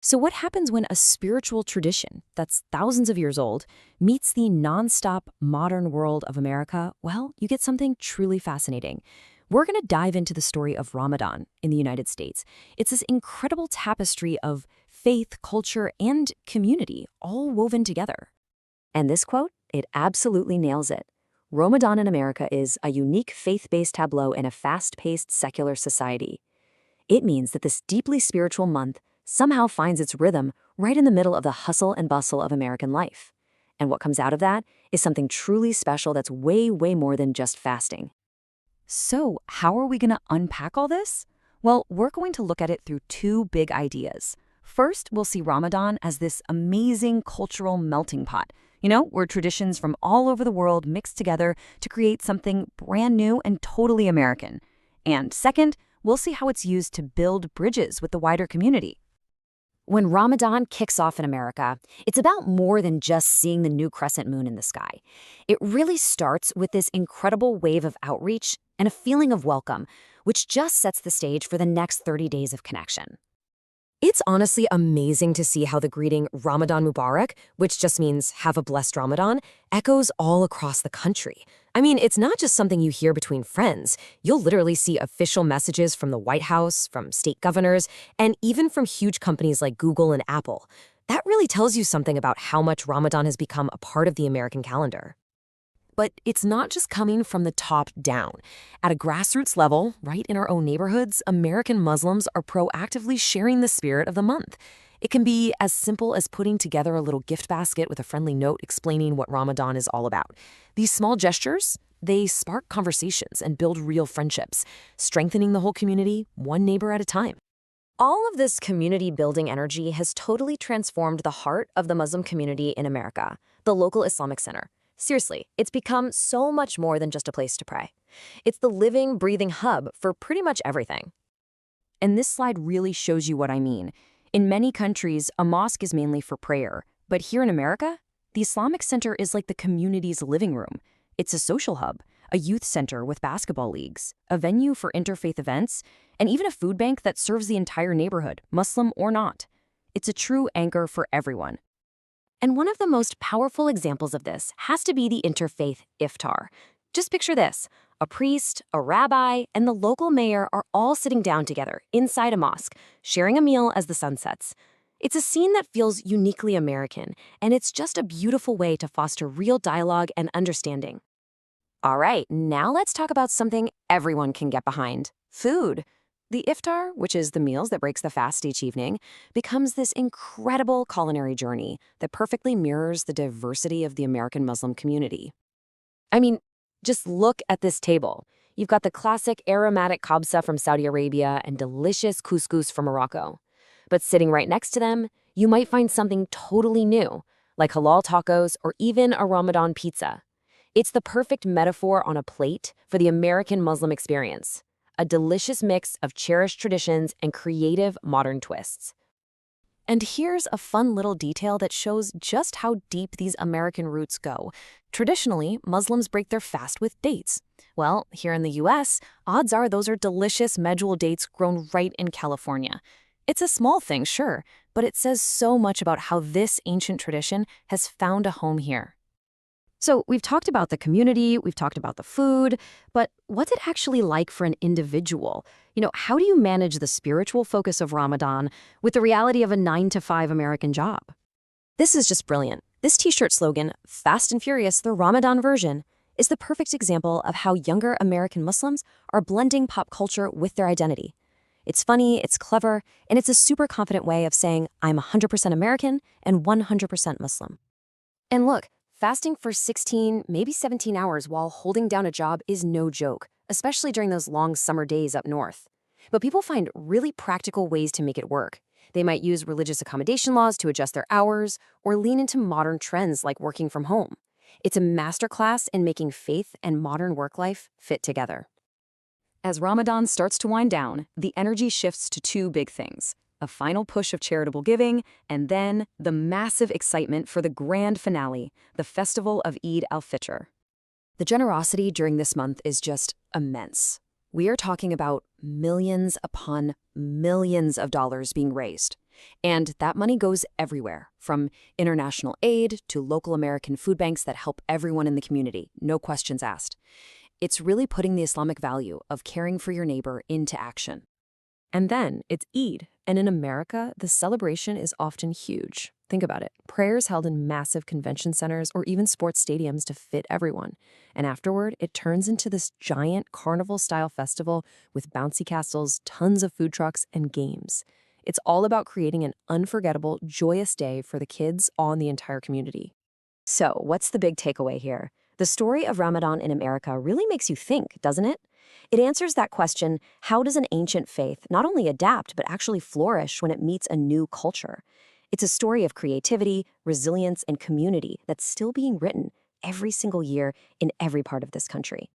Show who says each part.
Speaker 1: So what happens when a spiritual tradition that's thousands of years old meets the nonstop modern world of America? Well, you get something truly fascinating. We're going to dive into the story of Ramadan in the United States. It's this incredible tapestry of faith, culture, and community all woven together. And this quote, it absolutely nails it. Ramadan in America is a unique faith-based tableau in a fast-paced secular society. It means that this deeply spiritual month somehow finds its rhythm right in the middle of the hustle and bustle of American life. And what comes out of that is something truly special that's way, way more than just fasting. So, how are we going to unpack all this? Well, we're going to look at it through two big ideas. First, we'll see Ramadan as this amazing cultural melting pot, where traditions from all over the world mix together to create something brand new and totally American. And second, we'll see how it's used to build bridges with the wider community. When Ramadan kicks off in America, it's about more than just seeing the new crescent moon in the sky. It really starts with this incredible wave of outreach and a feeling of welcome, which just sets the stage for the next 30 days of connection. It's honestly amazing to see how the greeting Ramadan Mubarak, which just means have a blessed Ramadan, echoes all across the country. I mean, it's not just something you hear between friends. You'll literally see official messages from the White House, from state governors, and even from huge companies like Google and Apple. That really tells you something about how much Ramadan has become a part of the American calendar. But it's not just coming from the top down. At a grassroots level, right in our own neighborhoods, American Muslims are proactively sharing the spirit of the month. It can be as simple as putting together a little gift basket with a friendly note explaining what Ramadan is all about. These small gestures, they spark conversations and build real friendships, strengthening the whole community, one neighbor at a time. All of this community-building energy has totally transformed the heart of the Muslim community in America, the local Islamic Center. Seriously, it's become so much more than just a place to pray. It's the living, breathing hub for pretty much everything. And this slide really shows you what I mean. In many countries, a mosque is mainly for prayer. But here in America, the Islamic Center is like the community's living room. It's a social hub, a youth center with basketball leagues, a venue for interfaith events, and even a food bank that serves the entire neighborhood, Muslim or not. It's a true anchor for everyone. And one of the most powerful examples of this has to be the interfaith Iftar. Just picture this. A priest, a rabbi, and the local mayor are all sitting down together inside a mosque, sharing a meal as the sun sets. It's a scene that feels uniquely American, and it's just a beautiful way to foster real dialogue and understanding. All right, now let's talk about something everyone can get behind: food. The iftar, which is the meals that breaks the fast each evening, becomes this incredible culinary journey that perfectly mirrors the diversity of the American Muslim community. I mean, just look at this table. You've got the classic aromatic kabsa from Saudi Arabia and delicious couscous from Morocco. But sitting right next to them, you might find something totally new, like halal tacos or even a Ramadan pizza. It's the perfect metaphor on a plate for the American Muslim experience. A delicious mix of cherished traditions and creative modern twists. And here's a fun little detail that shows just how deep these American roots go. Traditionally, Muslims break their fast with dates. Well, here in the US, odds are those are delicious medjool dates grown right in California. It's a small thing, sure, but it says so much about how this ancient tradition has found a home here. So we've talked about the community, we've talked about the food, but what's it actually like for an individual? How do you manage the spiritual focus of Ramadan with the reality of a 9-to-5 American job? This is just brilliant. This t-shirt slogan, Fast and Furious, the Ramadan version, is the perfect example of how younger American Muslims are blending pop culture with their identity. It's funny, it's clever, and it's a super confident way of saying, I'm 100% American and 100% Muslim. And look, fasting for 16, maybe 17 hours while holding down a job is no joke, especially during those long summer days up north. But people find really practical ways to make it work. They might use religious accommodation laws to adjust their hours or lean into modern trends like working from home. It's a masterclass in making faith and modern work life fit together. As Ramadan starts to wind down, the energy shifts to two big things: a final push of charitable giving, and then the massive excitement for the grand finale, the festival of Eid al-Fitr. The generosity during this month is just immense. We are talking about millions upon millions of dollars being raised. And that money goes everywhere, from international aid to local American food banks that help everyone in the community, no questions asked. It's really putting the Islamic value of caring for your neighbor into action. And then it's Eid, and in America, the celebration is often huge. Think about it. Prayers held in massive convention centers or even sports stadiums to fit everyone. And afterward, it turns into this giant carnival-style festival with bouncy castles, tons of food trucks, and games. It's all about creating an unforgettable, joyous day for the kids on the entire community. So, what's the big takeaway here? The story of Ramadan in America really makes you think, doesn't it? It answers that question, how does an ancient faith not only adapt, but actually flourish when it meets a new culture? It's a story of creativity, resilience, and community that's still being written every single year in every part of this country.